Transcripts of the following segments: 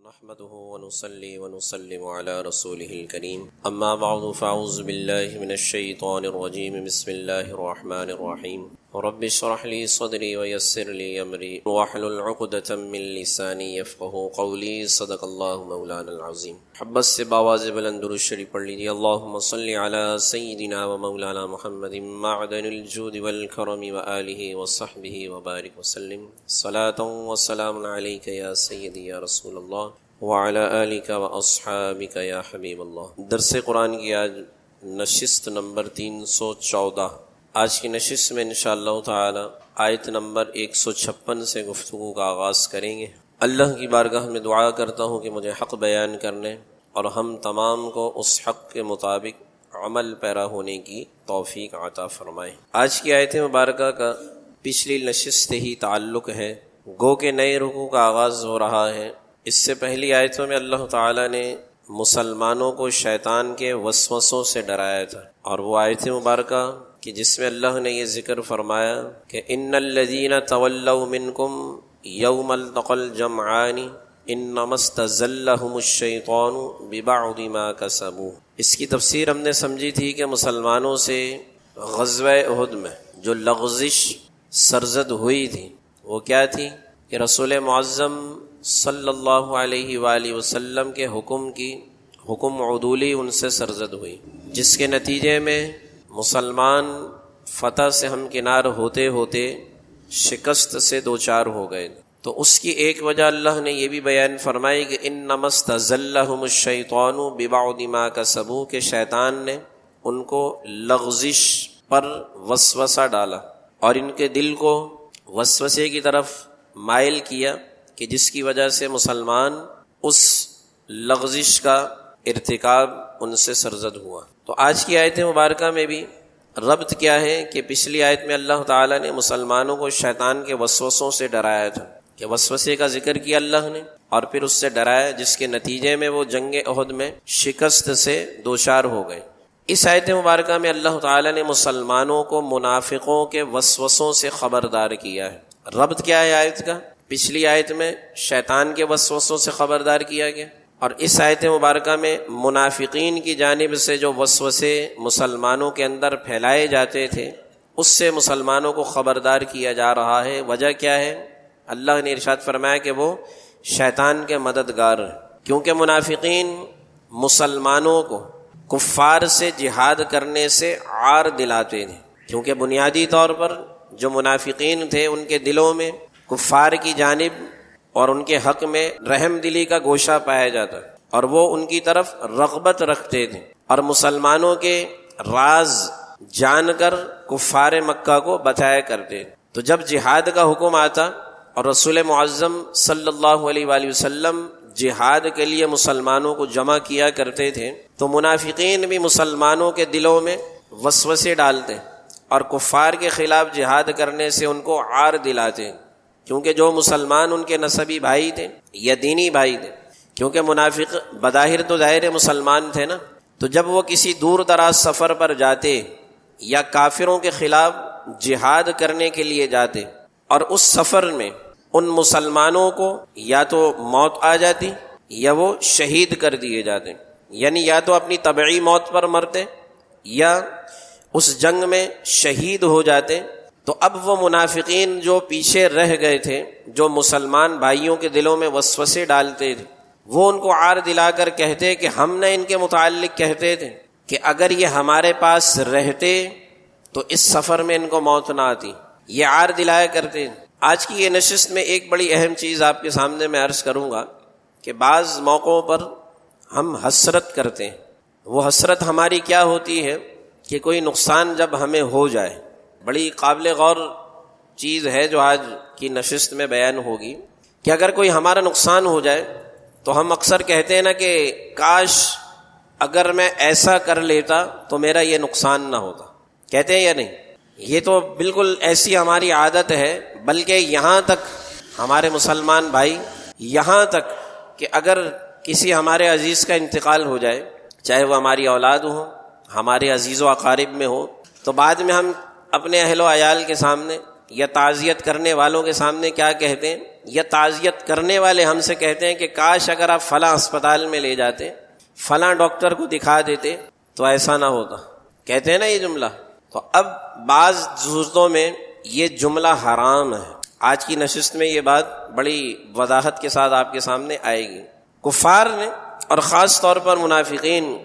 نحمده ونصلي ونسلم على رسوله الكريم اما بعد فاعوذ بالله من الشيطان الرجيم بسم الله الرحمن الرحيم رب اشرح لي صدري ويسر لي امري واحلل عقدة من لساني يفقهوا قولي صدق الله مولانا العظيم. محبت سے باواز بلند درود شریف پڑھ لیجیے. اللهم صل على سيدنا ومولانا محمد معدن الجود والكرم وآله وصحبه وبارك وسلم صلاة وسلام عليك يا سيدي يا رسول الله وعلى آلك واصحابك يا حبيب الله. درس قرآن کی آج نشست نمبر 314. آج کی نشست میں انشاءاللہ تعالی آیت نمبر 156 سے گفتگو کا آغاز کریں گے. اللہ کی بارگاہ میں دعا کرتا ہوں کہ مجھے حق بیان کرنے اور ہم تمام کو اس حق کے مطابق عمل پیرا ہونے کی توفیق عطا فرمائے. آج کی آیت مبارکہ کا پچھلی نشست ہی تعلق ہے. گو کہ نئے رکوع کا آغاز ہو رہا ہے. اس سے پہلی آیتوں میں اللہ تعالیٰ نے مسلمانوں کو شیطان کے وسوسوں سے ڈرایا تھا، اور وہ آیت مبارکہ کہ جس میں اللہ نے یہ ذکر فرمایا کہ ان الذین تولوا منکم یوم التقى الجمعان انما استزلهم الشیطان ببعض ما کسبوا. اس کی تفسیر ہم نے سمجھی تھی کہ مسلمانوں سے غزوہ احد میں جو لغزش سرزد ہوئی تھی وہ کیا تھی کہ رسول معظم صلی اللہ علیہ وآلہ وسلم کے حکم عدولی ان سے سرزد ہوئی، جس کے نتیجے میں مسلمان فتح سے ہمکنار ہوتے ہوتے شکست سے دوچار ہو گئے. تو اس کی ایک وجہ اللہ نے یہ بھی بیان فرمائی کہ انما استزلهم الشیطان ببعض ما کسبوا، کہ شیطان نے ان کو لغزش پر وسوسہ ڈالا اور ان کے دل کو وسوسے کی طرف مائل کیا کہ جس کی وجہ سے مسلمان اس لغزش کا ارتکاب ان سے سرزد ہوا. تو آج کی آیت مبارکہ میں بھی ربط کیا ہے کہ پچھلی آیت میں اللہ تعالیٰ نے مسلمانوں کو شیطان کے وسوسوں سے ڈرایا تھا، کہ وسوسے کا ذکر کیا اللہ نے اور پھر اس سے ڈرایا، جس کے نتیجے میں وہ جنگ احد میں شکست سے دوچار ہو گئے. اس آیت مبارکہ میں اللہ تعالیٰ نے مسلمانوں کو منافقوں کے وسوسوں سے خبردار کیا ہے. ربط کیا ہے آیت کا؟ پچھلی آیت میں شیطان کے وسوسوں سے خبردار کیا گیا، اور اس آیت مبارکہ میں منافقین کی جانب سے جو وسوسے مسلمانوں کے اندر پھیلائے جاتے تھے اس سے مسلمانوں کو خبردار کیا جا رہا ہے. وجہ کیا ہے؟ اللہ نے ارشاد فرمایا کہ وہ شیطان کے مددگار ہیں، کیونکہ منافقین مسلمانوں کو کفار سے جہاد کرنے سے عار دلاتے تھے. کیونکہ بنیادی طور پر جو منافقین تھے ان کے دلوں میں کفار کی جانب اور ان کے حق میں رحم دلی کا گوشہ پایا جاتا، اور وہ ان کی طرف رغبت رکھتے تھے اور مسلمانوں کے راز جان کر کفار مکہ کو بتایا کرتے. تو جب جہاد کا حکم آتا اور رسول معظم صلی اللہ علیہ وآلہ وسلم جہاد کے لیے مسلمانوں کو جمع کیا کرتے تھے، تو منافقین بھی مسلمانوں کے دلوں میں وسوسے ڈالتے اور کفار کے خلاف جہاد کرنے سے ان کو عار دلاتے، کیونکہ جو مسلمان ان کے نسبی بھائی تھے یا دینی بھائی تھے، کیونکہ منافق بظاہر تو ظاہر مسلمان تھے نا، تو جب وہ کسی دور دراز سفر پر جاتے یا کافروں کے خلاف جہاد کرنے کے لیے جاتے اور اس سفر میں ان مسلمانوں کو یا تو موت آ جاتی یا وہ شہید کر دیے جاتے، یعنی یا تو اپنی طبعی موت پر مرتے یا اس جنگ میں شہید ہو جاتے. تو اب وہ منافقین جو پیچھے رہ گئے تھے، جو مسلمان بھائیوں کے دلوں میں وسوسے ڈالتے تھے، وہ ان کو عار دلا کر کہتے کہ ہم نے ان کے متعلق کہتے تھے کہ اگر یہ ہمارے پاس رہتے تو اس سفر میں ان کو موت نہ آتی، یہ عار دلایا کرتے. آج کی یہ نشست میں ایک بڑی اہم چیز آپ کے سامنے میں عرض کروں گا کہ بعض موقعوں پر ہم حسرت کرتے ہیں. وہ حسرت ہماری کیا ہوتی ہے کہ کوئی نقصان جب ہمیں ہو جائے. بڑی قابل غور چیز ہے جو آج کی نشست میں بیان ہوگی کہ اگر کوئی ہمارا نقصان ہو جائے تو ہم اکثر کہتے ہیں نا کہ کاش اگر میں ایسا کر لیتا تو میرا یہ نقصان نہ ہوتا. کہتے ہیں یا نہیں؟ یہ تو بالکل ایسی ہماری عادت ہے، بلکہ یہاں تک ہمارے مسلمان بھائی، یہاں تک کہ اگر کسی ہمارے عزیز کا انتقال ہو جائے، چاہے وہ ہماری اولاد ہو، ہمارے عزیز و اقارب میں ہو، تو بعد میں ہم اپنے اہل و عیال کے سامنے یا تعزیت کرنے والوں کے سامنے کیا کہتے ہیں، یا تعزیت کرنے والے ہم سے کہتے ہیں کہ کاش اگر آپ فلاں اسپتال میں لے جاتے، فلاں ڈاکٹر کو دکھا دیتے تو ایسا نہ ہوتا، کہتے ہیں نا یہ جملہ۔ تو اب بعض صورتوں میں یہ جملہ حرام ہے۔ آج کی نشست میں یہ بات بڑی وضاحت کے ساتھ آپ کے سامنے آئے گی۔ کفار نے اور خاص طور پر منافقین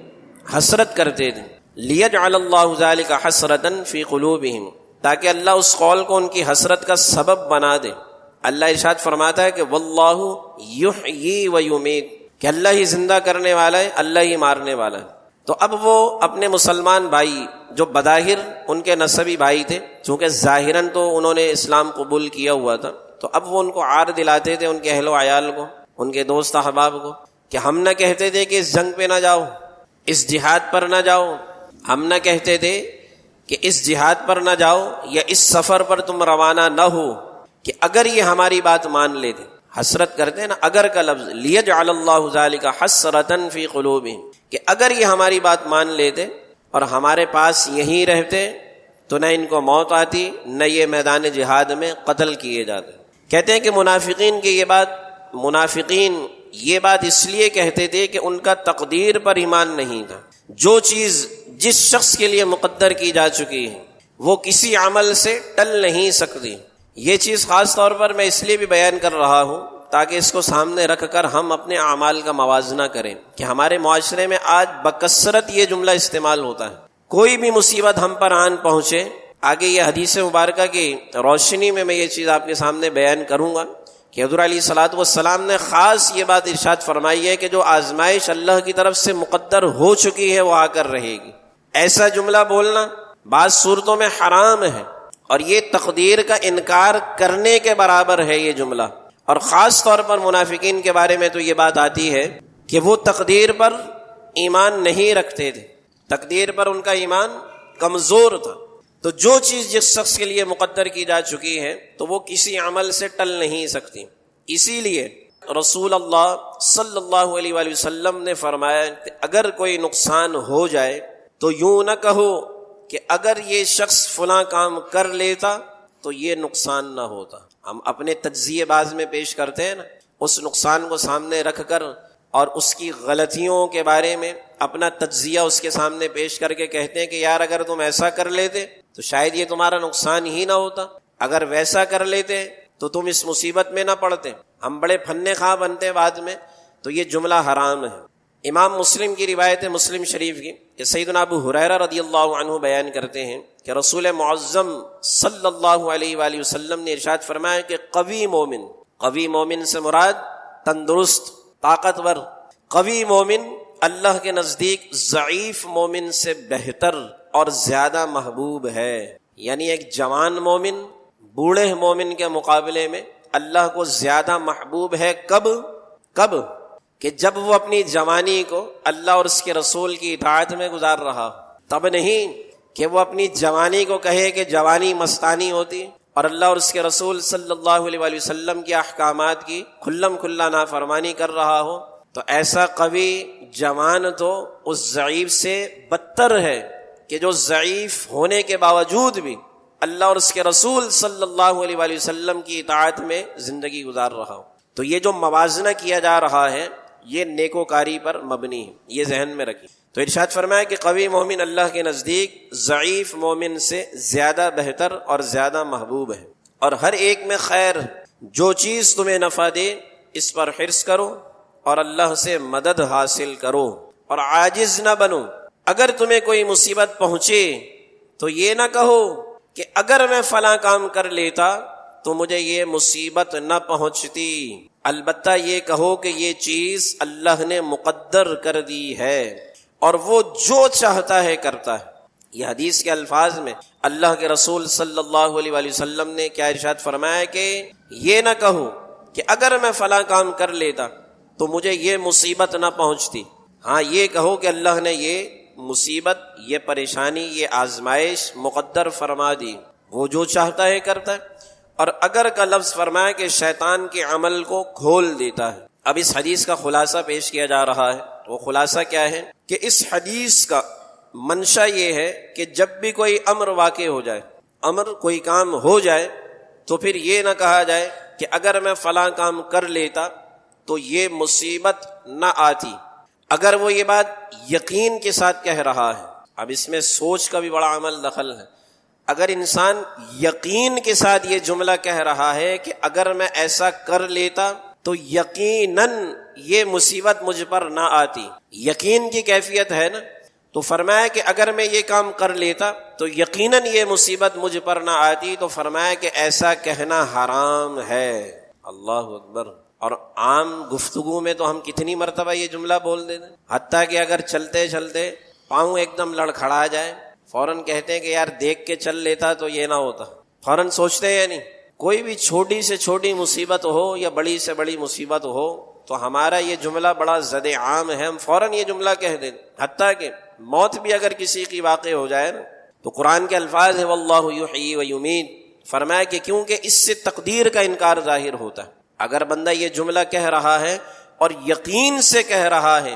حسرت کرتے تھے، لیجعل اللہ ذلک حسرۃ فی قلوبہم، تاکہ اللہ اس قول کو ان کی حسرت کا سبب بنا دے۔ اللہ ارشاد فرماتا ہے کہ واللہ یحیی و یمیت، کہ اللہ ہی زندہ کرنے والا ہے، اللہ ہی مارنے والا ہے۔ تو اب وہ اپنے مسلمان بھائی جو بظاہر ان کے نسبی بھائی تھے، چونکہ ظاہراً تو انہوں نے اسلام قبول کیا ہوا تھا، تو اب وہ ان کو عار دلاتے تھے، ان کے اہل و عیال کو، ان کے دوست احباب کو، کہ ہم نہ کہتے تھے کہ اس جنگ پہ نہ جاؤ، اس جہاد پر نہ جاؤ، ہم نہ کہتے تھے کہ اس جہاد پر نہ جاؤ یا اس سفر پر تم روانہ نہ ہو، کہ اگر یہ ہماری بات مان لیتے۔ حسرت کرتے ہیں نا، اگر کا لفظ، لیجعل اللہ ذلک حسرۃ فی قلوبہم، کہ اگر یہ ہماری بات مان لیتے اور ہمارے پاس یہیں رہتے تو نہ ان کو موت آتی، نہ یہ میدان جہاد میں قتل کیے جاتے۔ کہتے ہیں کہ منافقین کی منافقین یہ بات اس لیے کہتے تھے کہ ان کا تقدیر پر ایمان نہیں تھا۔ جو چیز جس شخص کے لیے مقدر کی جا چکی ہے وہ کسی عمل سے ٹل نہیں سکتی۔ یہ چیز خاص طور پر میں اس لیے بھی بیان کر رہا ہوں تاکہ اس کو سامنے رکھ کر ہم اپنے اعمال کا موازنہ کریں، کہ ہمارے معاشرے میں آج بکثرت یہ جملہ استعمال ہوتا ہے۔ کوئی بھی مصیبت ہم پر آن پہنچے، آگے یہ حدیث مبارکہ کی روشنی میں یہ چیز آپ کے سامنے بیان کروں گا کہ حضور علیہ الصلوۃ والسلام نے خاص یہ بات ارشاد فرمائی ہے کہ جو آزمائش اللہ کی طرف سے مقدر ہو چکی ہے وہ آ کر رہے گی۔ ایسا جملہ بولنا بعض صورتوں میں حرام ہے، اور یہ تقدیر کا انکار کرنے کے برابر ہے یہ جملہ۔ اور خاص طور پر منافقین کے بارے میں تو یہ بات آتی ہے کہ وہ تقدیر پر ایمان نہیں رکھتے تھے، تقدیر پر ان کا ایمان کمزور تھا۔ تو جو چیز جس شخص کے لیے مقدر کی جا چکی ہے تو وہ کسی عمل سے ٹل نہیں سکتی۔ اسی لیے رسول اللہ صلی اللہ علیہ وآلہ وسلم نے فرمایا کہ اگر کوئی نقصان ہو جائے تو یوں نہ کہو کہ اگر یہ شخص فلاں کام کر لیتا تو یہ نقصان نہ ہوتا۔ ہم اپنے تجزیے باز میں پیش کرتے ہیں نا، اس نقصان کو سامنے رکھ کر اور اس کی غلطیوں کے بارے میں اپنا تجزیہ اس کے سامنے پیش کر کے کہتے ہیں کہ یار اگر تم ایسا کر لیتے تو شاید یہ تمہارا نقصان ہی نہ ہوتا، اگر ویسا کر لیتے تو تم اس مصیبت میں نہ پڑتے۔ ہم بڑے پھنے خواہ بنتے ہیں بعد میں، تو یہ جملہ حرام ہے۔ امام مسلم کی روایت ہے، مسلم شریف کی، کہ سیدنا ابو ہریرہ رضی اللہ عنہ بیان کرتے ہیں کہ رسول معظم صلی اللہ علیہ وآلہ وسلم نے ارشاد فرمایا کہ قوی مومن سے مراد تندرست، طاقتور۔ قوی مومن اللہ کے نزدیک ضعیف مومن سے بہتر اور زیادہ محبوب ہے۔ یعنی ایک جوان مومن بوڑھے مومن کے مقابلے میں اللہ کو زیادہ محبوب ہے۔ کب کہ جب وہ اپنی جوانی کو اللہ اور اس کے رسول کی اطاعت میں گزار رہا، تب نہیں کہ وہ اپنی جوانی کو کہے کہ جوانی مستانی ہوتی اور اللہ اور اس کے رسول صلی اللہ علیہ وآلہ وسلم کے احکامات کی کھلم کھلا نافرمانی کر رہا ہو۔ تو ایسا قوی جوان تو اس ضعیف سے بدتر ہے کہ جو ضعیف ہونے کے باوجود بھی اللہ اور اس کے رسول صلی اللہ علیہ وآلہ وسلم کی اطاعت میں زندگی گزار رہا ہو۔ تو یہ جو موازنہ کیا جا رہا ہے یہ نیکوکاری پر مبنی ہے، یہ ذہن میں رکھیں۔ تو ارشاد فرمایا کہ قوی مومن اللہ کے نزدیک ضعیف مومن سے زیادہ بہتر اور زیادہ محبوب ہے، اور ہر ایک میں خیر، جو چیز تمہیں نفع دے اس پر حرص کرو اور اللہ سے مدد حاصل کرو اور عاجز نہ بنو۔ اگر تمہیں کوئی مصیبت پہنچے تو یہ نہ کہو کہ اگر میں فلاں کام کر لیتا تو مجھے یہ مصیبت نہ پہنچتی، البتہ یہ کہو کہ یہ چیز اللہ نے مقدر کر دی ہے اور وہ جو چاہتا ہے کرتا ہے۔ یہ حدیث کے الفاظ میں اللہ کے رسول صلی اللہ علیہ وآلہ وسلم نے کیا ارشاد فرمایا کہ یہ نہ کہو کہ اگر میں فلاں کام کر لیتا تو مجھے یہ مصیبت نہ پہنچتی، ہاں یہ کہو کہ اللہ نے یہ مصیبت، یہ پریشانی، یہ آزمائش مقدر فرما دی، وہ جو چاہتا ہے کرتا ہے۔ اور اگر کا لفظ فرمایا کہ شیطان کے عمل کو کھول دیتا ہے۔ اب اس حدیث کا خلاصہ پیش کیا جا رہا ہے، وہ خلاصہ کیا ہے کہ اس حدیث کا منشا یہ ہے کہ جب بھی کوئی امر واقع ہو جائے، کوئی کام ہو جائے تو پھر یہ نہ کہا جائے کہ اگر میں فلاں کام کر لیتا تو یہ مصیبت نہ آتی۔ اگر وہ یہ بات یقین کے ساتھ کہہ رہا ہے، اب اس میں سوچ کا بھی بڑا عمل دخل ہے، اگر انسان یقین کے ساتھ یہ جملہ کہہ رہا ہے کہ اگر میں ایسا کر لیتا تو یقیناً یہ مصیبت مجھ پر نہ آتی، یقین کی کیفیت ہے نا، تو فرمایا کہ اگر میں یہ کام کر لیتا تو یقیناً یہ مصیبت مجھ پر نہ آتی، تو فرمایا کہ ایسا کہنا حرام ہے۔ اللہ اکبر۔ اور عام گفتگو میں تو ہم کتنی مرتبہ یہ جملہ بول دیتے ہیں، حتیٰ کہ اگر چلتے چلتے پاؤں ایک دم لڑکھڑا جائے فوراً کہتے ہیں کہ یار دیکھ کے چل لیتا تو یہ نہ ہوتا، فوراً سوچتے ہیں یا نہیں؟ کوئی بھی چھوٹی سے چھوٹی مصیبت ہو یا بڑی سے بڑی مصیبت ہو تو ہمارا یہ جملہ بڑا زد عام ہے، ہم فوراً یہ جملہ کہہ دیں، حتیٰ کہ موت بھی اگر کسی کی واقع ہو جائے نا تو قرآن کے الفاظ ہیں واللہ یحیی و یمیت، فرمایا کہ کیونکہ اس سے تقدیر کا انکار ظاہر ہوتا ہے۔ اگر بندہ یہ جملہ کہہ رہا ہے اور یقین سے کہہ رہا ہے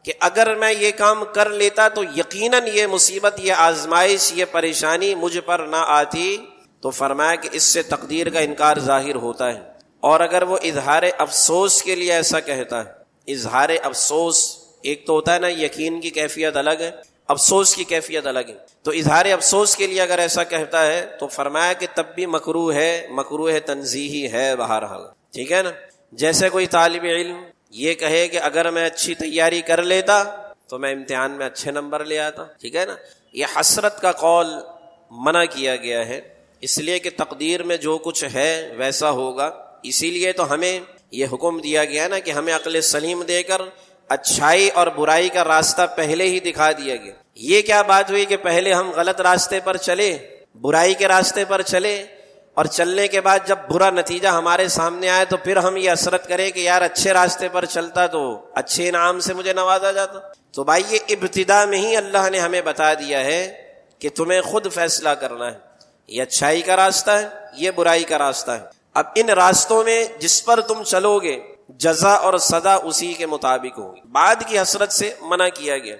کہ اگر میں یہ کام کر لیتا تو یقیناً یہ مصیبت، یہ آزمائش، یہ پریشانی مجھ پر نہ آتی، تو فرمایا کہ اس سے تقدیر کا انکار ظاہر ہوتا ہے۔ اور اگر وہ اظہار افسوس کے لیے ایسا کہتا ہے، اظہار افسوس ایک تو ہوتا ہے نا، یقین کی کیفیت الگ ہے، افسوس کی کیفیت الگ ہے، تو اظہار افسوس کے لیے اگر ایسا کہتا ہے تو فرمایا کہ تب بھی مکروہ ہے، مکروہ تنزیہی ہے بہرحال، ٹھیک ہے نا۔ جیسے کوئی طالب علم یہ کہے کہ اگر میں اچھی تیاری کر لیتا تو میں امتحان میں اچھے نمبر لے آتا، ٹھیک ہے نا، یہ حسرت کا قول منع کیا گیا ہے، اس لیے کہ تقدیر میں جو کچھ ہے ویسا ہوگا، اسی لیے تو ہمیں یہ حکم دیا گیا نا کہ ہمیں عقل سلیم دے کر اچھائی اور برائی کا راستہ پہلے ہی دکھا دیا گیا۔ یہ کیا بات ہوئی کہ پہلے ہم غلط راستے پر چلے، برائی کے راستے پر چلے، اور چلنے کے بعد جب برا نتیجہ ہمارے سامنے آئے تو پھر ہم یہ حسرت کریں کہ یار اچھے راستے پر چلتا تو اچھے انعام سے مجھے نوازا جاتا۔ تو بھائی یہ ابتدا میں ہی اللہ نے ہمیں بتا دیا ہے کہ تمہیں خود فیصلہ کرنا ہے، یہ اچھائی کا راستہ ہے، یہ برائی کا راستہ ہے۔ اب ان راستوں میں جس پر تم چلو گے جزا اور سزا اسی کے مطابق ہوگی، بعد کی حسرت سے منع کیا گیا،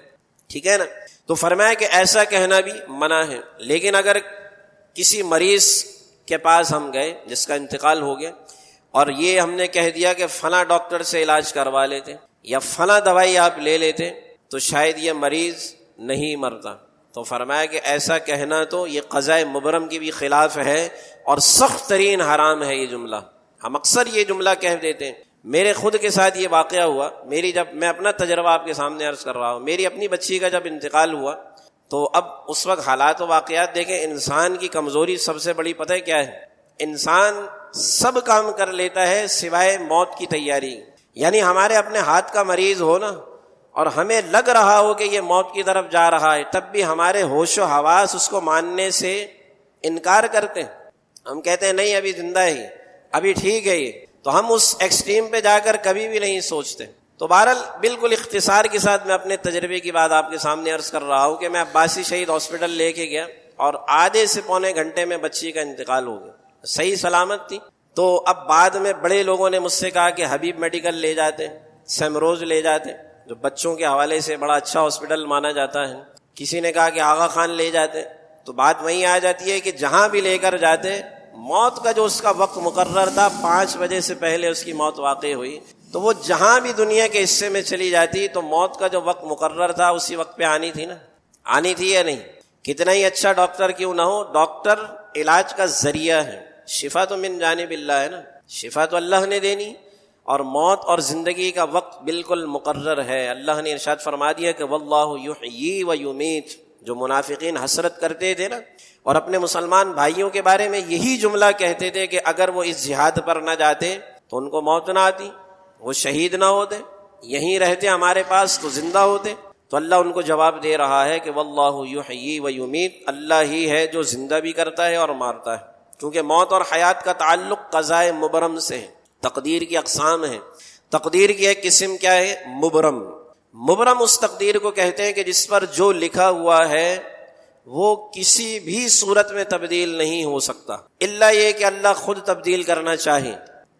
ٹھیک ہے نا۔ تو فرمایا کہ ایسا کہنا بھی منع ہے۔ لیکن اگر کسی مریض کے پاس ہم گئے جس کا انتقال ہو گیا اور یہ ہم نے کہہ دیا کہ فلاں ڈاکٹر سے علاج کروا لیتے یا فلاں دوائی آپ لے لیتے تو شاید یہ مریض نہیں مرتا، تو فرمایا کہ ایسا کہنا تو یہ قضاء مبرم کی بھی خلاف ہے اور سخت ترین حرام ہے یہ جملہ۔ ہم اکثر یہ جملہ کہہ دیتے ہیں، میرے خود کے ساتھ یہ واقعہ ہوا، جب میں اپنا تجربہ آپ کے سامنے عرض کر رہا ہوں، میری اپنی بچی کا جب انتقال ہوا تو اب اس وقت حالات و واقعات دیکھیں، انسان کی کمزوری سب سے بڑی پتہ ہے کیا ہے؟ انسان سب کام کر لیتا ہے سوائے موت کی تیاری۔ یعنی ہمارے اپنے ہاتھ کا مریض ہو نا اور ہمیں لگ رہا ہو کہ یہ موت کی طرف جا رہا ہے، تب بھی ہمارے ہوش و حواس اس کو ماننے سے انکار کرتے ہیں، ہم کہتے ہیں نہیں ابھی زندہ ہے، ابھی ٹھیک ہے یہ، تو ہم اس ایکسٹریم پہ جا کر کبھی بھی نہیں سوچتے۔ تو بہرحال بالکل اختصار کے ساتھ میں اپنے تجربے کی بات آپ کے سامنے عرض کر رہا ہوں کہ میں عباسی شہید ہاسپٹل لے کے گیا اور آدھے سے پونے گھنٹے میں بچی کا انتقال ہو گیا، صحیح سلامت تھی۔ تو اب بعد میں بڑے لوگوں نے مجھ سے کہا کہ حبیب میڈیکل لے جاتے، سیمروز لے جاتے، جو بچوں کے حوالے سے بڑا اچھا ہاسپٹل مانا جاتا ہے، کسی نے کہا کہ آغا خان لے جاتے۔ تو بات وہیں آ جاتی ہے کہ جہاں بھی لے کر جاتے، موت کا جو اس کا وقت مقرر تھا 5 بجے سے پہلے اس کی موت واقع ہوئی، تو وہ جہاں بھی دنیا کے حصے میں چلی جاتی تو موت کا جو وقت مقرر تھا اسی وقت پہ آنی تھی نا، آنی تھی یا نہیں؟ کتنا ہی اچھا ڈاکٹر کیوں نہ ہو، ڈاکٹر علاج کا ذریعہ ہے، شفا تو من جانب اللہ ہے نا، شفا تو اللہ نے دینی، اور موت اور زندگی کا وقت بالکل مقرر ہے۔ اللہ نے ارشاد فرما دیا کہ واللہ یحیی و یمیت، جو منافقین حسرت کرتے تھے نا اور اپنے مسلمان بھائیوں کے بارے میں یہی جملہ کہتے تھے کہ اگر وہ اس جہاد پر نہ جاتے تو ان کو موت نہ آتی، وہ شہید نہ ہوتے، یہیں رہتے ہمارے پاس تو زندہ ہوتے، تو اللہ ان کو جواب دے رہا ہے کہ واللہ یحیی و یمیت، اللہ ہی ہے جو زندہ بھی کرتا ہے اور مارتا ہے، کیونکہ موت اور حیات کا تعلق قضاء مبرم سے ہے۔ تقدیر کی اقسام ہیں، تقدیر کی ایک قسم کیا ہے؟ مبرم۔ مبرم اس تقدیر کو کہتے ہیں کہ جس پر جو لکھا ہوا ہے وہ کسی بھی صورت میں تبدیل نہیں ہو سکتا، الا یہ کہ اللہ خود تبدیل کرنا چاہے،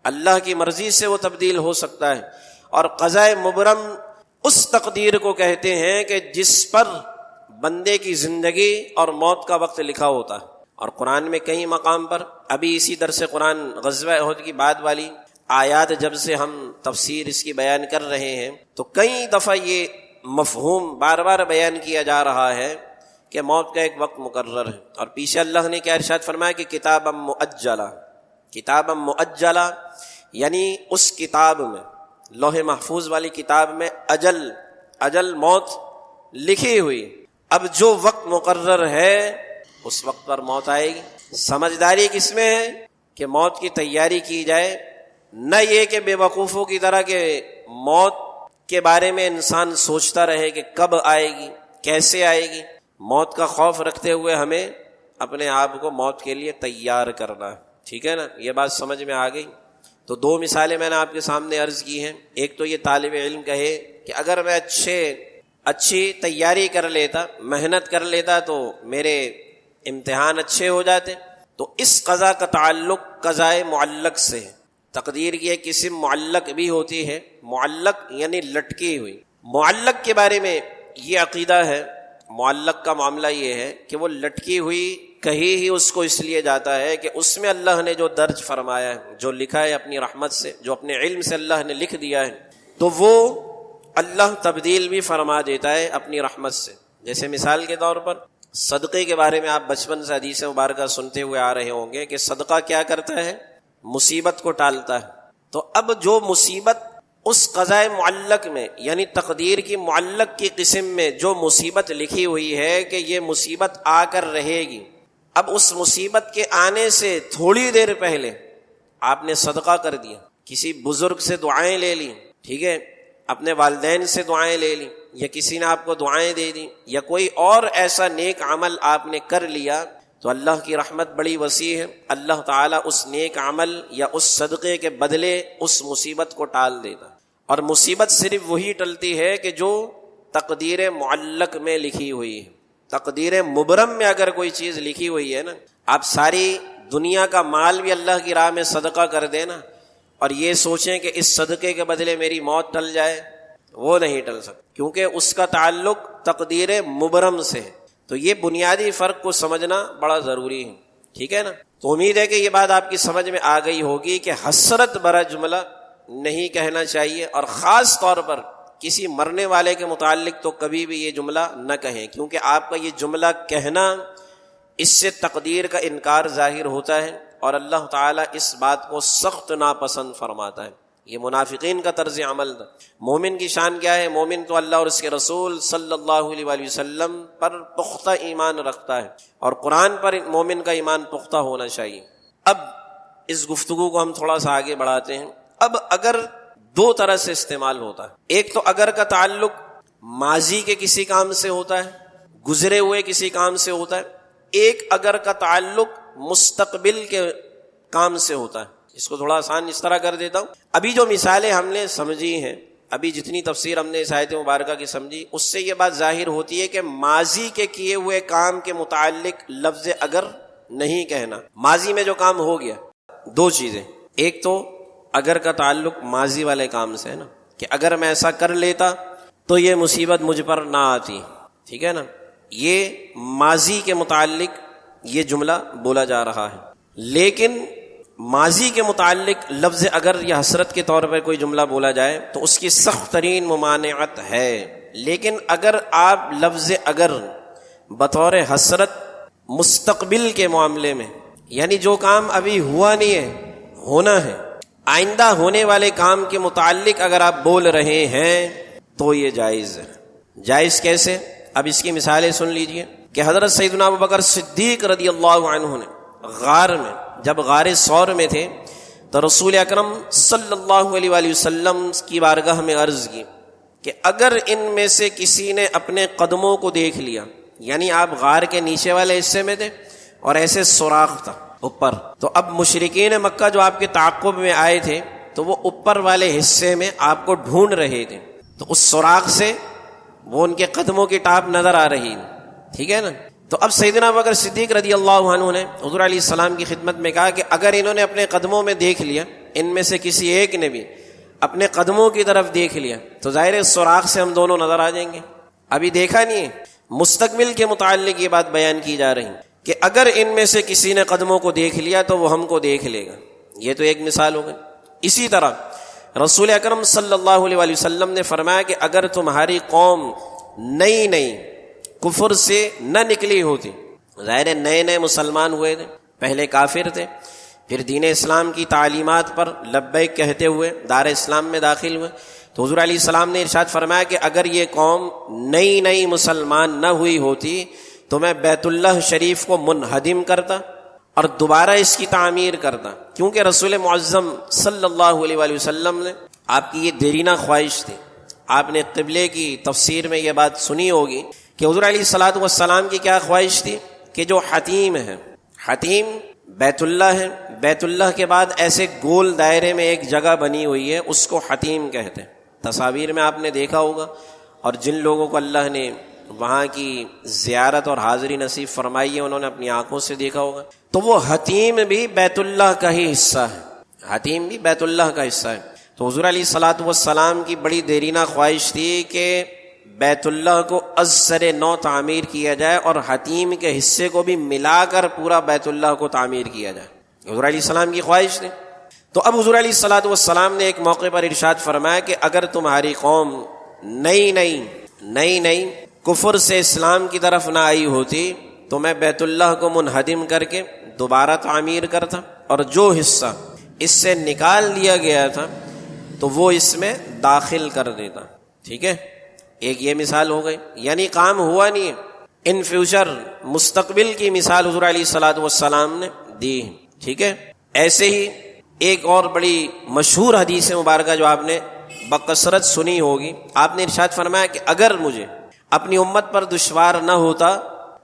اللہ کی مرضی سے وہ تبدیل ہو سکتا ہے۔ اور قضاء مبرم اس تقدیر کو کہتے ہیں کہ جس پر بندے کی زندگی اور موت کا وقت لکھا ہوتا ہے، اور قرآن میں کئی مقام پر، ابھی اسی درس قرآن غزوہ احد کی بعد والی آیات جب سے ہم تفسیر اس کی بیان کر رہے ہیں تو کئی دفعہ یہ مفہوم بار بار بیان کیا جا رہا ہے کہ موت کا ایک وقت مقرر ہے. اور پیچھے اللہ نے کیا ارشاد فرمایا کہ کتابا مؤجلہ، کتابا مؤجلہ یعنی اس کتاب میں، لوح محفوظ والی کتاب میں اجل موت لکھی ہوئی. اب جو وقت مقرر ہے اس وقت پر موت آئے گی. سمجھداری کس میں ہے کہ موت کی تیاری کی جائے، نہ یہ کہ بے وقوفوں کی طرح کہ موت کے بارے میں انسان سوچتا رہے کہ کب آئے گی، کیسے آئے گی. موت کا خوف رکھتے ہوئے ہمیں اپنے آپ کو موت کے لیے تیار کرنا ہے. ٹھیک ہے نا، یہ بات سمجھ میں آ گئی. تو دو مثالیں میں نے آپ کے سامنے عرض کی ہیں. ایک تو یہ طالب علم کہے کہ اگر میں اچھی تیاری کر لیتا، محنت کر لیتا تو میرے امتحان اچھے ہو جاتے. تو اس قضا کا تعلق قضائے معلق سے ہے. تقدیر کی ایک قسم معلق بھی ہوتی ہے، معلق یعنی لٹکی ہوئی. معلق کے بارے میں یہ عقیدہ ہے، معلق کا معاملہ یہ ہے کہ وہ لٹکی ہوئی کہیں ہی اس کو اس لیے جاتا ہے کہ اس میں اللہ نے جو درج فرمایا ہے، جو لکھا ہے اپنی رحمت سے، جو اپنے علم سے اللہ نے لکھ دیا ہے، تو وہ اللہ تبدیل بھی فرما دیتا ہے اپنی رحمت سے. جیسے مثال کے طور پر صدقے کے بارے میں آپ بچپن سے حدیث مبارکہ سنتے ہوئے آ رہے ہوں گے کہ صدقہ کیا کرتا ہے؟ مصیبت کو ٹالتا ہے. تو اب جو مصیبت اس قضاء معلق میں یعنی تقدیر کی معلق کی قسم میں جو مصیبت لکھی ہوئی ہے کہ یہ مصیبت آ کر رہے گی، اب اس مصیبت کے آنے سے تھوڑی دیر پہلے آپ نے صدقہ کر دیا، کسی بزرگ سے دعائیں لے لی، ٹھیک ہے، اپنے والدین سے دعائیں لے لی، یا کسی نے آپ کو دعائیں دے دی، یا کوئی اور ایسا نیک عمل آپ نے کر لیا، تو اللہ کی رحمت بڑی وسیع ہے. اللہ تعالیٰ اس نیک عمل یا اس صدقے کے بدلے اس مصیبت کو ٹال دیتا. اور مصیبت صرف وہی ٹلتی ہے کہ جو تقدیر معلق میں لکھی ہوئی ہے. تقدیر مبرم میں اگر کوئی چیز لکھی ہوئی ہے نا، آپ ساری دنیا کا مال بھی اللہ کی راہ میں صدقہ کر دینا اور یہ سوچیں کہ اس صدقے کے بدلے میری موت ٹل جائے، وہ نہیں ٹل سکتا، کیونکہ اس کا تعلق تقدیر مبرم سے ہے. تو یہ بنیادی فرق کو سمجھنا بڑا ضروری ہے. ٹھیک ہے نا. تو امید ہے کہ یہ بات آپ کی سمجھ میں آ گئی ہوگی کہ حسرت بھرا جملہ نہیں کہنا چاہیے، اور خاص طور پر کسی مرنے والے کے متعلق تو کبھی بھی یہ جملہ نہ کہیں، کیونکہ آپ کا یہ جملہ کہنا اس سے تقدیر کا انکار ظاہر ہوتا ہے اور اللہ تعالیٰ اس بات کو سخت ناپسند فرماتا ہے. یہ منافقین کا طرز عمل تھا. مومن کی شان کیا ہے؟ مومن تو اللہ اور اس کے رسول صلی اللہ علیہ وآلہ وسلم پر پختہ ایمان رکھتا ہے، اور قرآن پر مومن کا ایمان پختہ ہونا چاہیے. اب اس گفتگو کو ہم تھوڑا سا آگے بڑھاتے ہیں. اب اگر دو طرح سے استعمال ہوتا ہے. ایک تو اگر کا تعلق ماضی کے کسی کام سے ہوتا ہے، گزرے ہوئے کسی کام سے ہوتا ہے. ایک اگر کا تعلق مستقبل کے کام سے ہوتا ہے. اس کو تھوڑا آسان اس طرح کر دیتا ہوں. ابھی جو مثالیں ہم نے سمجھی ہیں، ابھی جتنی تفسیر ہم نے اس آیت مبارکہ کی سمجھی، اس سے یہ بات ظاہر ہوتی ہے کہ ماضی کے کیے ہوئے کام کے متعلق لفظ اگر نہیں کہنا. ماضی میں جو کام ہو گیا، دو چیزیں. ایک تو اگر کا تعلق ماضی والے کام سے ہے نا، کہ اگر میں ایسا کر لیتا تو یہ مصیبت مجھ پر نہ آتی. ٹھیک ہے نا. یہ ماضی کے متعلق یہ جملہ بولا جا رہا ہے. لیکن ماضی کے متعلق لفظ اگر یا حسرت کے طور پر کوئی جملہ بولا جائے تو اس کی سخت ترین ممانعت ہے. لیکن اگر آپ لفظ اگر بطور حسرت مستقبل کے معاملے میں، یعنی جو کام ابھی ہوا نہیں ہے، ہونا ہے، آئندہ ہونے والے کام کے متعلق اگر آپ بول رہے ہیں تو یہ جائز ہے. جائز کیسے؟ اب اس کی مثالیں سن لیجئے کہ حضرت سیدنا ابوبکر صدیق رضی اللہ عنہ نے غار میں، جب غار ثور میں تھے، تو رسول اکرم صلی اللہ علیہ وآلہ وسلم کی بارگاہ میں عرض کی کہ اگر ان میں سے کسی نے اپنے قدموں کو دیکھ لیا، یعنی آپ غار کے نیچے والے حصے میں تھے اور ایسے سوراخ تھا اوپر، تو اب مشرکین مکہ جو آپ کے تعاقب میں آئے تھے تو وہ اوپر والے حصے میں آپ کو ڈھونڈ رہے تھے، تو اس سوراخ سے وہ ان کے قدموں کی ٹاپ نظر آ رہی. ٹھیک ہے نا. تو اب سیدنا ابوبکر صدیق رضی اللہ عنہ نے حضور علیہ السلام کی خدمت میں کہا کہ اگر انہوں نے اپنے قدموں میں دیکھ لیا، ان میں سے کسی ایک نے بھی اپنے قدموں کی طرف دیکھ لیا، تو ظاہر ہے سوراخ سے ہم دونوں نظر آ جائیں گے. ابھی دیکھا نہیں ہے. مستقبل کے متعلق یہ بات بیان کی جا رہی. کہ اگر ان میں سے کسی نے قدموں کو دیکھ لیا تو وہ ہم کو دیکھ لے گا. یہ تو ایک مثال ہو گئی. اسی طرح رسول اکرم صلی اللہ علیہ وآلہ وسلم نے فرمایا کہ اگر تمہاری قوم نئی کفر سے نہ نکلی ہوتی، ظاہر نئے مسلمان ہوئے تھے، پہلے کافر تھے، پھر دین اسلام کی تعلیمات پر لبیک کہتے ہوئے دار اسلام میں داخل ہوئے، تو حضور علیہ السلام نے ارشاد فرمایا کہ اگر یہ قوم نئی مسلمان نہ ہوئی ہوتی تو میں بیت اللہ شریف کو منہدم کرتا اور دوبارہ اس کی تعمیر کرتا. کیونکہ رسول معظم صلی اللہ علیہ وآلہ وسلم نے، آپ کی یہ دیرینہ خواہش تھی. آپ نے قبلے کی تفسیر میں یہ بات سنی ہوگی کہ حضور علیہ الصلوۃ والسلام کی کیا خواہش تھی کہ جو حتیم ہے، حتیم بیت اللہ ہے، بیت اللہ کے بعد ایسے گول دائرے میں ایک جگہ بنی ہوئی ہے، اس کو حتیم کہتے ہیں. تصاویر میں آپ نے دیکھا ہوگا، اور جن لوگوں کو اللہ نے وہاں کی زیارت اور حاضری نصیب فرمائی ہے انہوں نے اپنی آنکھوں سے دیکھا ہوگا. تو وہ حتیم بھی بیت اللہ کا ہی حصہ ہے، حتیم بھی بیت اللہ کا حصہ ہے. تو حضور علیہ الصلوۃ والسلام کی بڑی دیرینہ خواہش تھی کہ بیت اللہ کو از سر نو تعمیر کیا جائے اور حتیم کے حصے کو بھی ملا کر پورا بیت اللہ کو تعمیر کیا جائے. حضور علیہ السلام کی خواہش تھی. تو اب حضور علیہ الصلوۃ والسلام نے ایک موقع پر ارشاد فرمایا کہ اگر تمہاری قوم نئی کفر سے اسلام کی طرف نہ آئی ہوتی تو میں بیت اللہ کو منہدم کر کے دوبارہ تعمیر کرتا، اور جو حصہ اس سے نکال دیا گیا تھا تو وہ اس میں داخل کر دیتا. ٹھیک ہے، ایک یہ مثال ہو گئی. یعنی کام ہوا نہیں ہے، ان فیوچر مستقبل کی مثال حضور علیہ الصلوۃ والسلام نے دی. ٹھیک ہے، ایسے ہی ایک اور بڑی مشہور حدیث مبارکہ جو آپ نے بکثرت سنی ہوگی، آپ نے ارشاد فرمایا کہ اگر مجھے اپنی امت پر دشوار نہ ہوتا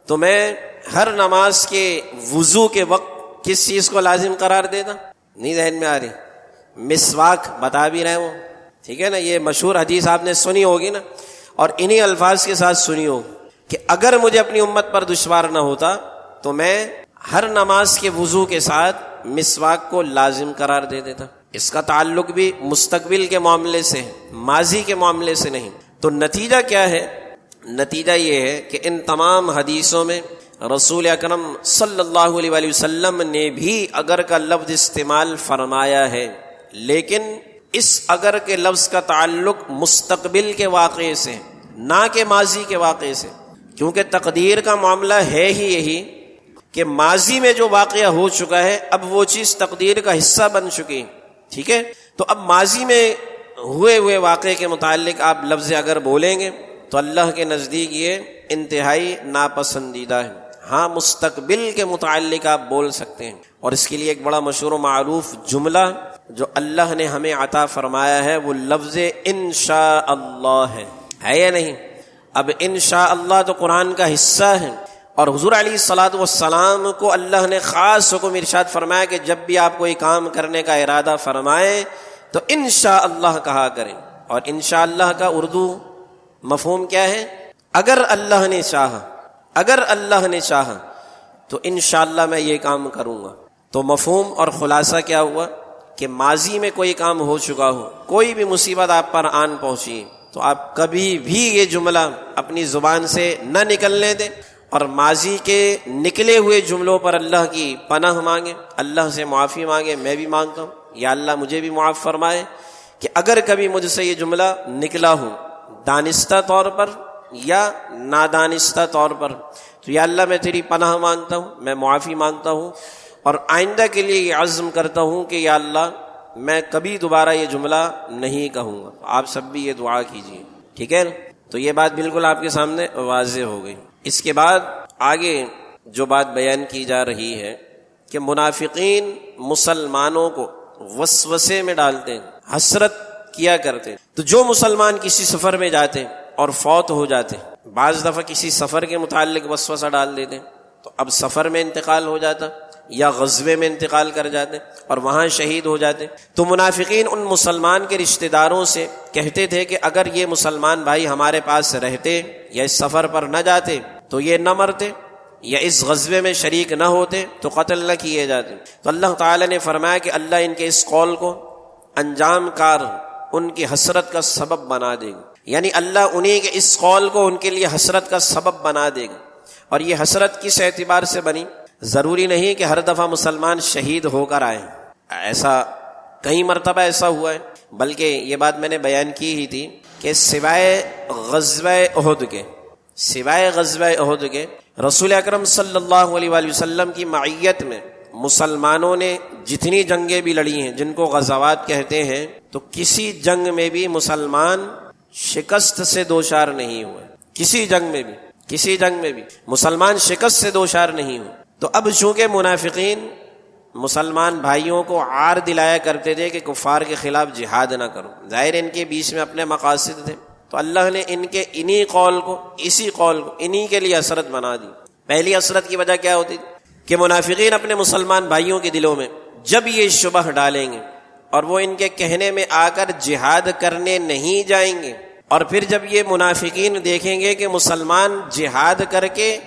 تو میں ہر نماز کے وضو کے وقت کس چیز کو لازم قرار دیتا؟ نہیں ذہن میں آ رہی؟ مسواک بتا بھی رہے وہ. ٹھیک ہے نا، یہ مشہور حدیث آپ نے سنی ہوگی نا، اور انہی الفاظ کے ساتھ سنی ہو کہ اگر مجھے اپنی امت پر دشوار نہ ہوتا تو میں ہر نماز کے وضو کے ساتھ مسواک کو لازم قرار دے دیتا. اس کا تعلق بھی مستقبل کے معاملے سے ہے، ماضی کے معاملے سے نہیں. تو نتیجہ کیا ہے؟ نتیجہ یہ ہے کہ ان تمام حدیثوں میں رسول اکرم صلی اللہ علیہ وآلہ وسلم نے بھی اگر کا لفظ استعمال فرمایا ہے، لیکن اس اگر کے لفظ کا تعلق مستقبل کے واقعے سے نہ کہ ماضی کے واقعے سے. کیونکہ تقدیر کا معاملہ ہے ہی یہی کہ ماضی میں جو واقعہ ہو چکا ہے اب وہ چیز تقدیر کا حصہ بن چکی. ٹھیک ہے، تو اب ماضی میں ہوئے واقعے کے متعلق آپ لفظ اگر بولیں گے تو اللہ کے نزدیک یہ انتہائی ناپسندیدہ ہے. ہاں مستقبل کے متعلق آپ بول سکتے ہیں، اور اس کے لیے ایک بڑا مشہور و معروف جملہ جو اللہ نے ہمیں عطا فرمایا ہے وہ لفظ انشاء اللہ ہے یا نہیں؟ اب انشاء اللہ تو قرآن کا حصہ ہے، اور حضور علیہ الصلوۃ والسلام کو اللہ نے خاص حکم ارشاد فرمایا کہ جب بھی آپ کوئی کام کرنے کا ارادہ فرمائیں تو انشاء اللہ کہا کریں. اور انشاء اللہ کا اردو مفہوم کیا ہے؟ اگر اللہ نے چاہا، اگر اللہ نے چاہا تو انشاءاللہ میں یہ کام کروں گا. تو مفہوم اور خلاصہ کیا ہوا کہ ماضی میں کوئی کام ہو چکا ہو، کوئی بھی مصیبت آپ پر آن پہنچی تو آپ کبھی بھی یہ جملہ اپنی زبان سے نہ نکلنے دیں، اور ماضی کے نکلے ہوئے جملوں پر اللہ کی پناہ مانگیں، اللہ سے معافی مانگیں. میں بھی مانگتا ہوں یا اللہ مجھے بھی معاف فرمائے کہ اگر کبھی مجھ سے یہ جملہ نکلا ہو دانستہ طور پر یا نادانستہ طور پر تو یا اللہ میں تیری پناہ مانگتا ہوں، میں معافی مانگتا ہوں، اور آئندہ کے لیے یہ عزم کرتا ہوں کہ یا اللہ میں کبھی دوبارہ یہ جملہ نہیں کہوں گا. آپ سب بھی یہ دعا کیجیے. ٹھیک ہے، تو یہ بات بالکل آپ کے سامنے واضح ہو گئی. اس کے بعد آگے جو بات بیان کی جا رہی ہے کہ منافقین مسلمانوں کو وسوسے میں ڈالتے ہیں، حسرت کیا کرتے ہیں. تو جو مسلمان کسی سفر میں جاتے ہیں اور فوت ہو جاتے ہیں، بعض دفعہ کسی سفر کے متعلق وسوسہ ڈال دیتے ہیں، تو اب سفر میں انتقال ہو جاتا یا غزوے میں انتقال کر جاتے اور وہاں شہید ہو جاتے. تو منافقین ان مسلمان کے رشتہ داروں سے کہتے تھے کہ اگر یہ مسلمان بھائی ہمارے پاس رہتے یا اس سفر پر نہ جاتے تو یہ نہ مرتے یا اس غزوے میں شریک نہ ہوتے تو قتل نہ کیے جاتے. تو اللہ تعالی نے فرمایا کہ اللہ ان کے اس قول کو انجام کار ان کی حسرت کا سبب بنا دے گا. یعنی اللہ انہی کے اس قول کو ان کے لیے حسرت کا سبب بنا دے گا. اور یہ حسرت کس اعتبار سے بنی؟ ضروری نہیں کہ ہر دفعہ مسلمان شہید ہو کر آئیں، ایسا کئی مرتبہ ایسا ہوا ہے، بلکہ یہ بات میں نے بیان کی ہی تھی کہ سوائے غزوہ احد کے رسول اکرم صلی اللہ علیہ وآلہ وسلم کی معیت میں مسلمانوں نے جتنی جنگیں بھی لڑی ہیں جن کو غزوات کہتے ہیں، تو کسی جنگ میں بھی مسلمان شکست سے دوچار نہیں ہوئے، کسی جنگ میں بھی مسلمان شکست سے دوچار نہیں ہوئے۔ تو اب چونکہ منافقین مسلمان بھائیوں کو عار دلایا کرتے تھے کہ کفار کے خلاف جہاد نہ کرو، ظاہر ان کے بیچ میں اپنے مقاصد تھے، تو اللہ نے ان کے اسی قول کو انہی کے لیے حسرت بنا دی۔ پہلی حسرت کی وجہ کیا ہوتی تھی کہ منافقین اپنے مسلمان بھائیوں کے دلوں میں جب یہ شبہ ڈالیں گے اور وہ ان کے کہنے میں آ کر جہاد کرنے نہیں جائیں گے، اور پھر جب یہ منافقین دیکھیں گے کہ مسلمان جہاد کر کے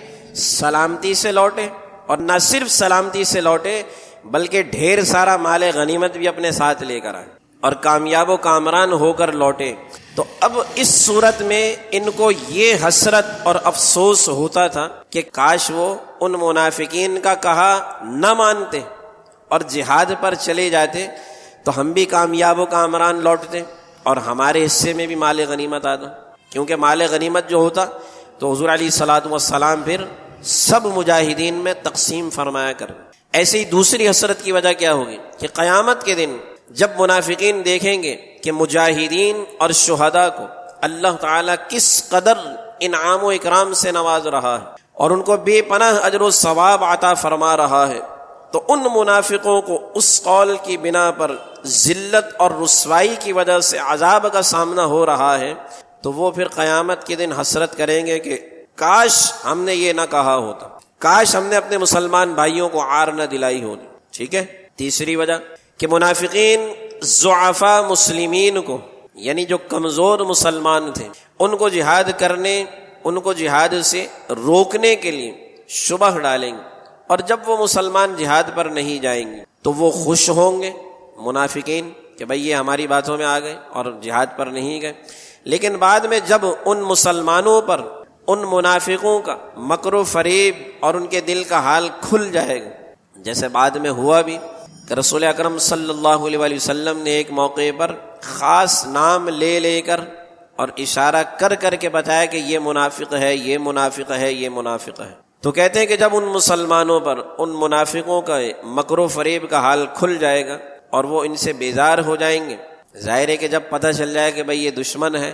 سلامتی سے لوٹے، اور نہ صرف سلامتی سے لوٹے بلکہ ڈھیر سارا مال غنیمت بھی اپنے ساتھ لے کر آئے اور کامیاب و کامران ہو کر لوٹے، تو اب اس صورت میں ان کو یہ حسرت اور افسوس ہوتا تھا کہ کاش وہ ان منافقین کا کہا نہ مانتے اور جہاد پر چلے جاتے تو ہم بھی کامیاب و کامران لوٹتے اور ہمارے حصے میں بھی مال غنیمت آتا، کیونکہ مال غنیمت جو ہوتا تو حضور علیہ الصلوۃ والسلام پھر سب مجاہدین میں تقسیم فرمایا کر۔ ایسے ہی دوسری حسرت کی وجہ کیا ہوگی کہ قیامت کے دن جب منافقین دیکھیں گے کہ مجاہدین اور شہداء کو اللہ تعالیٰ کس قدر انعام و اکرام سے نواز رہا ہے اور ان کو بے پناہ اجر و ثواب عطا فرما رہا ہے، تو ان منافقوں کو اس قول کی بنا پر ذلت اور رسوائی کی وجہ سے عذاب کا سامنا ہو رہا ہے، تو وہ پھر قیامت کے دن حسرت کریں گے کہ کاش ہم نے یہ نہ کہا ہوتا، کاش ہم نے اپنے مسلمان بھائیوں کو عار نہ دلائی ہوتی۔ ٹھیک ہے، تیسری وجہ کہ منافقین ضعفاء مسلمین کو، یعنی جو کمزور مسلمان تھے، ان کو جہاد سے روکنے کے لیے شبہ ڈالیں گے، اور جب وہ مسلمان جہاد پر نہیں جائیں گے تو وہ خوش ہوں گے منافقین کہ بھئی یہ ہماری باتوں میں آ گئے اور جہاد پر نہیں گئے، لیکن بعد میں جب ان مسلمانوں پر ان منافقوں کا مکر و فریب اور ان کے دل کا حال کھل جائے گا، جیسے بعد میں ہوا بھی کہ رسول اکرم صلی اللہ علیہ وآلہ وسلم نے ایک موقع پر خاص نام لے لے کر اور اشارہ کر کر کے بتایا کہ یہ منافق ہے، یہ منافق ہے، یہ منافق ہے۔ تو کہتے ہیں کہ جب ان مسلمانوں پر ان منافقوں کا مکر و فریب کا حال کھل جائے گا اور وہ ان سے بیزار ہو جائیں گے، ظاہر ہے کہ جب پتہ چل جائے کہ بھئی یہ دشمن ہے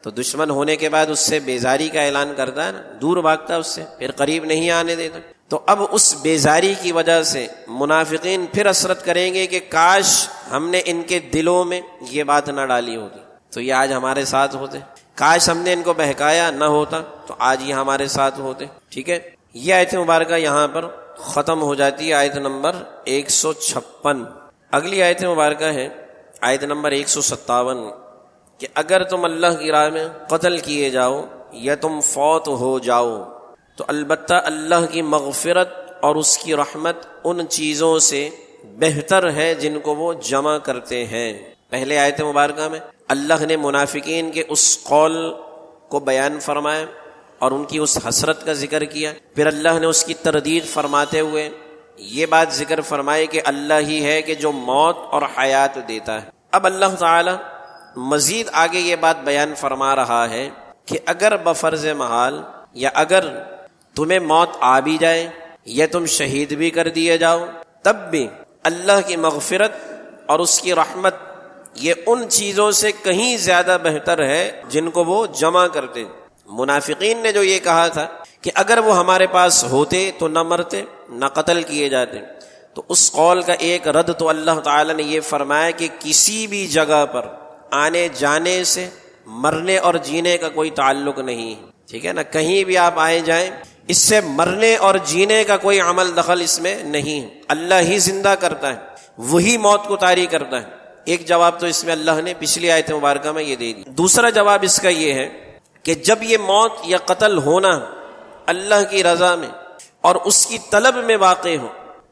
تو دشمن ہونے کے بعد اس سے بیزاری کا اعلان کرتا ہے نا، دور بھاگتا ہے اس سے، پھر قریب نہیں آنے دیتا، تو اب اس بیزاری کی وجہ سے منافقین پھر حسرت کریں گے کہ کاش ہم نے ان کے دلوں میں یہ بات نہ ڈالی ہوتی تو یہ آج ہمارے ساتھ ہوتے، کاش ہم نے ان کو بہکایا نہ ہوتا تو آج یہ ہمارے ساتھ ہوتے۔ ٹھیک ہے، یہ آیت مبارکہ یہاں پر ختم ہو جاتی ہے، آیت نمبر 156۔ اگلی آیت مبارکہ ہے آیت نمبر 157 کہ اگر تم اللہ کی راہ میں قتل کیے جاؤ یا تم فوت ہو جاؤ تو البتہ اللہ کی مغفرت اور اس کی رحمت ان چیزوں سے بہتر ہے جن کو وہ جمع کرتے ہیں۔ پہلے آیت مبارکہ میں اللہ نے منافقین کے اس قول کو بیان فرمایا اور ان کی اس حسرت کا ذکر کیا، پھر اللہ نے اس کی تردید فرماتے ہوئے یہ بات ذکر فرمائی کہ اللہ ہی ہے کہ جو موت اور حیات دیتا ہے۔ اب اللہ تعالی مزید آگے یہ بات بیان فرما رہا ہے کہ اگر بفرض محال یا اگر تمہیں موت آ بھی جائے یا تم شہید بھی کر دیے جاؤ، تب بھی اللہ کی مغفرت اور اس کی رحمت یہ ان چیزوں سے کہیں زیادہ بہتر ہے جن کو وہ جمع کرتے۔ منافقین نے جو یہ کہا تھا کہ اگر وہ ہمارے پاس ہوتے تو نہ مرتے نہ قتل کیے جاتے، تو اس قول کا ایک رد تو اللہ تعالی نے یہ فرمایا کہ کسی بھی جگہ پر آنے جانے سے مرنے اور جینے کا کوئی تعلق نہیں، ٹھیک ہے نا، کہیں بھی آپ آئے جائیں اس سے مرنے اور جینے کا کوئی عمل دخل اس میں نہیں، اللہ ہی زندہ کرتا ہے، وہی موت کو طاری کرتا ہے۔ ایک جواب تو اس میں اللہ نے پچھلی آیت مبارکہ میں یہ دے دی۔ دوسرا جواب اس کا یہ ہے کہ جب یہ موت یا قتل ہونا اللہ کی رضا میں اور اس کی طلب میں واقع ہو،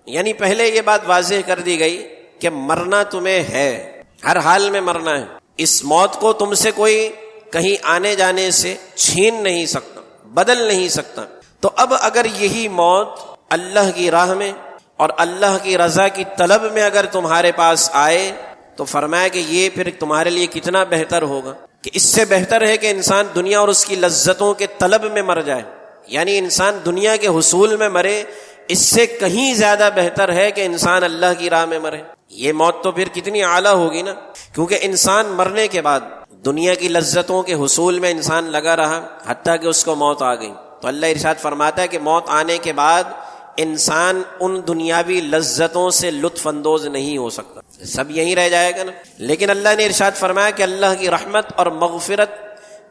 یعنی پہلے یہ بات واضح کر دی گئی کہ مرنا تمہیں ہے، ہر حال میں مرنا ہے، اس موت کو تم سے کوئی کہیں آنے جانے سے چھین نہیں سکتا، بدل نہیں سکتا، تو اب اگر یہی موت اللہ کی راہ میں اور اللہ کی رضا کی طلب میں اگر تمہارے پاس آئے تو فرمایا کہ یہ پھر تمہارے لیے کتنا بہتر ہوگا، کہ اس سے بہتر ہے کہ انسان دنیا اور اس کی لذتوں کے طلب میں مر جائے، یعنی انسان دنیا کے حصول میں مرے، اس سے کہیں زیادہ بہتر ہے کہ انسان اللہ کی راہ میں مرے۔ یہ موت تو پھر کتنی اعلیٰ ہوگی نا، کیونکہ انسان مرنے کے بعد دنیا کی لذتوں کے حصول میں انسان لگا رہا حتیٰ کہ اس کو موت آ گئی، تو اللہ ارشاد فرماتا ہے کہ موت آنے کے بعد انسان ان دنیاوی لذتوں سے لطف اندوز نہیں ہو سکتا، سب یہیں رہ جائے گا نا۔ لیکن اللہ نے ارشاد فرمایا کہ اللہ کی رحمت اور مغفرت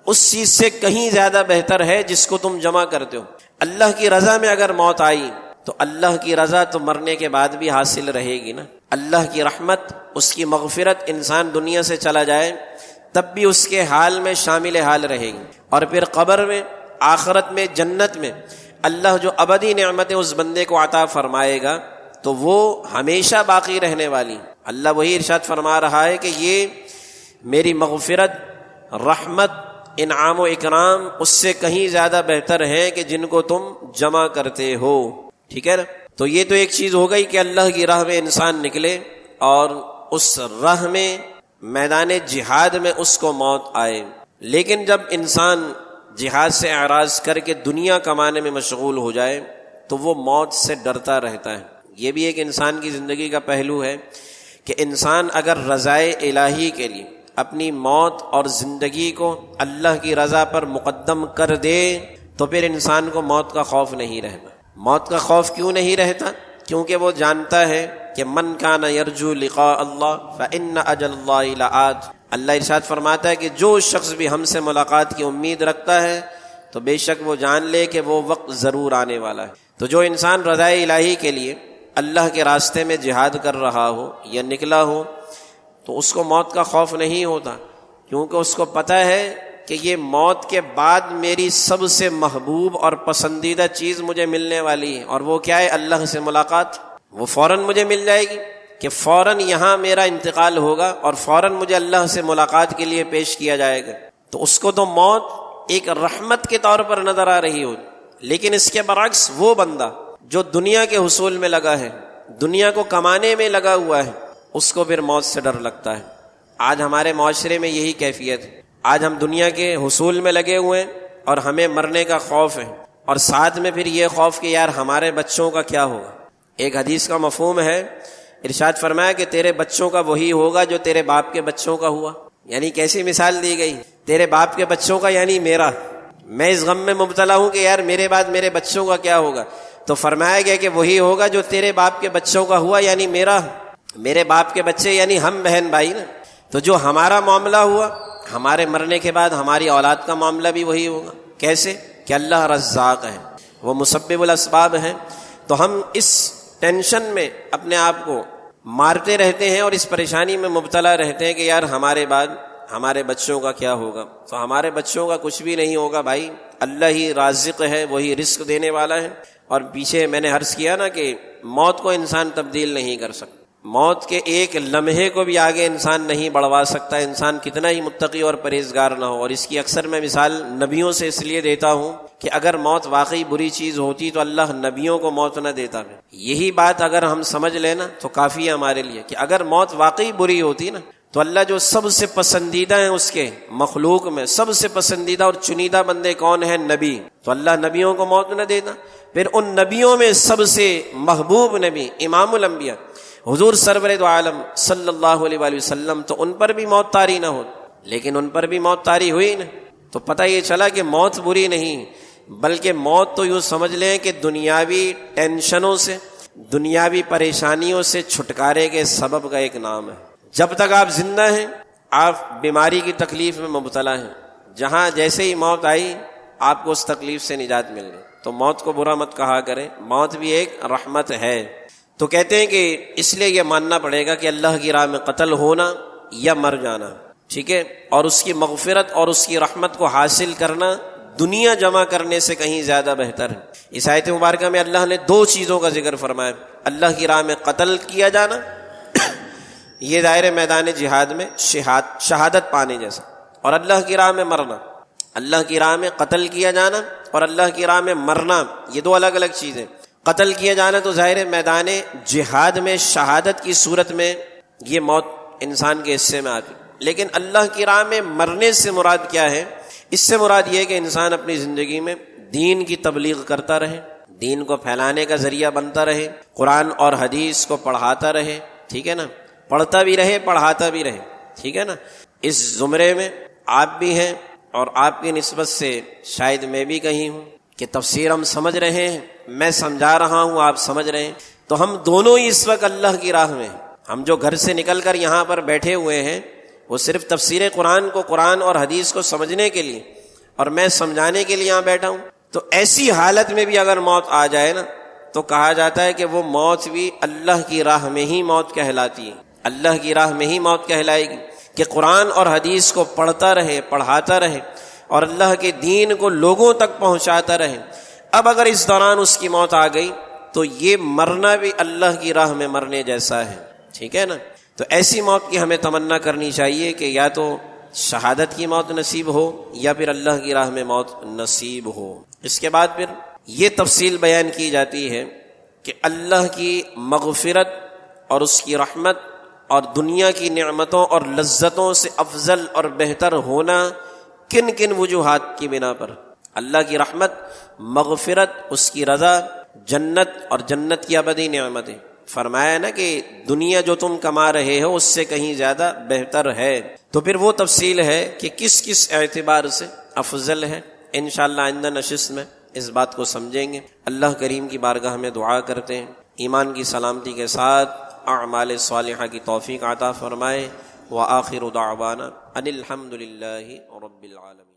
اس چیز سے کہیں زیادہ بہتر ہے جس کو تم جمع کرتے ہو۔ اللہ کی رضا میں اگر موت آئی تو اللہ کی رضا تو مرنے کے بعد بھی حاصل رہے گی نا، اللہ کی رحمت، اس کی مغفرت، انسان دنیا سے چلا جائے تب بھی اس کے حال میں شامل حال رہے گی، اور پھر قبر میں، آخرت میں، جنت میں اللہ جو ابدی نعمتیں اس بندے کو عطا فرمائے گا تو وہ ہمیشہ باقی رہنے والی۔ اللہ وہی ارشاد فرما رہا ہے کہ یہ میری مغفرت، رحمت، انعام و اکرام اس سے کہیں زیادہ بہتر ہے کہ جن کو تم جمع کرتے ہو، ٹھیک ہے نا۔ تو یہ تو ایک چیز ہو گئی کہ اللہ کی راہ میں انسان نکلے اور اس راہ میں میدان جہاد میں اس کو موت آئے، لیکن جب انسان جہاد سے اعراض کر کے دنیا کمانے میں مشغول ہو جائے تو وہ موت سے ڈرتا رہتا ہے۔ یہ بھی ایک انسان کی زندگی کا پہلو ہے کہ انسان اگر رضائے الہی کے لیے اپنی موت اور زندگی کو اللہ کی رضا پر مقدم کر دے تو پھر انسان کو موت کا خوف نہیں رہتا۔ موت کا خوف کیوں نہیں رہتا؟ کیونکہ وہ جانتا ہے کہ من کان یرجو لقاء اللہ فإن اجل اللہ لآت۔ اللہ ارشاد فرماتا ہے کہ جو شخص بھی ہم سے ملاقات کی امید رکھتا ہے تو بے شک وہ جان لے کہ وہ وقت ضرور آنے والا ہے۔ تو جو انسان رضائے الہی کے لیے اللہ کے راستے میں جہاد کر رہا ہو یا نکلا ہو تو اس کو موت کا خوف نہیں ہوتا، کیونکہ اس کو پتہ ہے کہ یہ موت کے بعد میری سب سے محبوب اور پسندیدہ چیز مجھے ملنے والی ہے، اور وہ کیا ہے؟ اللہ سے ملاقات۔ وہ فوراً مجھے مل جائے گی کہ فوراً یہاں میرا انتقال ہوگا اور فوراً مجھے اللہ سے ملاقات کے لیے پیش کیا جائے گا۔ تو اس کو تو موت ایک رحمت کے طور پر نظر آ رہی ہو، لیکن اس کے برعکس وہ بندہ جو دنیا کے حصول میں لگا ہے، دنیا کو کمانے میں لگا ہوا ہے، اس کو پھر موت سے ڈر لگتا ہے۔ آج ہمارے معاشرے میں یہی کیفیت ہے، آج ہم دنیا کے حصول میں لگے ہوئے ہیں اور ہمیں مرنے کا خوف ہے، اور ساتھ میں پھر یہ خوف کہ یار ہمارے بچوں کا کیا ہوگا۔ ایک حدیث کا مفہوم ہے، ارشاد فرمایا کہ تیرے بچوں کا وہی ہوگا جو تیرے باپ کے بچوں کا ہوا۔ یعنی کیسی مثال دی گئی؟ تیرے باپ کے بچوں کا یعنی میرا، میں اس غم میں مبتلا ہوں کہ یار میرے بعد میرے بچوں کا کیا ہوگا، تو فرمایا گیا کہ وہی ہوگا جو تیرے باپ کے بچوں کا ہوا، یعنی میرے باپ کے بچے یعنی ہم بہن بھائی نا۔ تو جو ہمارا معاملہ ہوا، ہمارے مرنے کے بعد ہماری اولاد کا معاملہ بھی وہی ہوگا۔ کیسے؟ کہ اللہ رزاق ہے، وہ مسبب الاسباب ہے۔ تو ہم اس ٹینشن میں اپنے آپ کو مارتے رہتے ہیں اور اس پریشانی میں مبتلا رہتے ہیں کہ یار ہمارے بعد ہمارے بچوں کا کیا ہوگا۔ تو ہمارے بچوں کا کچھ بھی نہیں ہوگا بھائی، اللہ ہی رازق ہے، وہی رزق دینے والا ہے۔ اور پیچھے میں نے عرض کیا نا کہ موت کو انسان تبدیل نہیں کر سکتا، موت کے ایک لمحے کو بھی آگے انسان نہیں بڑھوا سکتا، انسان کتنا ہی متقی اور پرہیزگار نہ ہو۔ اور اس کی اکثر میں مثال نبیوں سے اس لیے دیتا ہوں کہ اگر موت واقعی بری چیز ہوتی تو اللہ نبیوں کو موت نہ دیتا۔ یہی بات اگر ہم سمجھ لینا تو کافی ہے ہمارے لیے، کہ اگر موت واقعی بری ہوتی نا تو اللہ جو سب سے پسندیدہ ہیں اس کے مخلوق میں، سب سے پسندیدہ اور چنیدہ بندے کون ہیں؟ نبی، تو اللہ نبیوں کو موت نہ دیتا۔ پھر ان نبیوں میں سب سے محبوب نبی امام الانبیاء حضور سرور دو عالم صلی اللہ علیہ وآلہ وسلم، تو ان پر بھی موت طاری نہ ہو، لیکن ان پر بھی موت طاری ہوئی نا۔ تو پتہ یہ چلا کہ موت بری نہیں، بلکہ موت تو یوں سمجھ لیں کہ دنیاوی ٹینشنوں سے، دنیاوی پریشانیوں سے چھٹکارے کے سبب کا ایک نام ہے۔ جب تک آپ زندہ ہیں آپ بیماری کی تکلیف میں مبتلا ہیں، جہاں جیسے ہی موت آئی آپ کو اس تکلیف سے نجات مل گئی۔ تو موت کو برا مت کہا کریں، موت بھی ایک رحمت ہے۔ تو کہتے ہیں کہ اس لیے یہ ماننا پڑے گا کہ اللہ کی راہ میں قتل ہونا یا مر جانا، ٹھیک ہے، اور اس کی مغفرت اور اس کی رحمت کو حاصل کرنا دنیا جمع کرنے سے کہیں زیادہ بہتر ہے۔ اس آیت مبارکہ میں اللہ نے دو چیزوں کا ذکر فرمایا، اللہ کی راہ میں قتل کیا جانا، یہ دائرے میدان جہاد میں شہادت پانے جیسا، اور اللہ کی راہ میں مرنا۔ اللہ کی راہ میں قتل کیا جانا اور اللہ کی راہ میں مرنا یہ دو الگ الگ چیزیں. قتل کیا جانا تو ظاہر میدان جہاد میں شہادت کی صورت میں یہ موت انسان کے حصے میں آتی، لیکن اللہ کی راہ میں مرنے سے مراد کیا ہے؟ اس سے مراد یہ ہے کہ انسان اپنی زندگی میں دین کی تبلیغ کرتا رہے، دین کو پھیلانے کا ذریعہ بنتا رہے، قرآن اور حدیث کو پڑھاتا رہے، ٹھیک ہے نا، پڑھتا بھی رہے پڑھاتا بھی رہے، ٹھیک ہے نا. اس زمرے میں آپ بھی ہیں اور آپ کی نسبت سے شاید میں بھی کہیں ہوں کہ تفسیر ہم سمجھ رہے ہیں، میں سمجھا رہا ہوں، آپ سمجھ رہے ہیں، تو ہم دونوں ہی اس وقت اللہ کی راہ میں ہیں. ہم جو گھر سے نکل کر یہاں پر بیٹھے ہوئے ہیں وہ صرف تفسیر قرآن کو، قرآن اور حدیث کو سمجھنے کے لیے، اور میں سمجھانے کے لیے یہاں بیٹھا ہوں. تو ایسی حالت میں بھی اگر موت آ جائے نا تو کہا جاتا ہے کہ وہ موت بھی اللہ کی راہ میں ہی موت کہلاتی ہے، اللہ کی راہ میں ہی موت کہلائے گی، کہ قرآن اور حدیث کو پڑھتا رہے پڑھاتا رہے اور اللہ کے دین کو لوگوں تک پہنچاتا رہے. اب اگر اس دوران اس کی موت آ گئی تو یہ مرنا بھی اللہ کی راہ میں مرنے جیسا ہے، ٹھیک ہے نا. تو ایسی موت کی ہمیں تمنا کرنی چاہیے کہ یا تو شہادت کی موت نصیب ہو یا پھر اللہ کی راہ میں موت نصیب ہو. اس کے بعد پھر یہ تفصیل بیان کی جاتی ہے کہ اللہ کی مغفرت اور اس کی رحمت اور دنیا کی نعمتوں اور لذتوں سے افضل اور بہتر ہونا کن کن وجوہات کی بنا پر. اللہ کی رحمت، مغفرت، اس کی رضا، جنت اور جنت کی ابدی نعمتیں. فرمایا نا کہ دنیا جو تم کما رہے ہو اس سے کہیں زیادہ بہتر ہے. تو پھر وہ تفصیل ہے کہ کس کس اعتبار سے افضل ہے. انشاءاللہ آئندہ نشست میں اس بات کو سمجھیں گے. اللہ کریم کی بارگاہ میں دعا کرتے ہیں ایمان کی سلامتی کے ساتھ اعمال صالحہ کی توفیق عطا فرمائے. وآخر دعوانا ان الحمد للہ رب العالمین.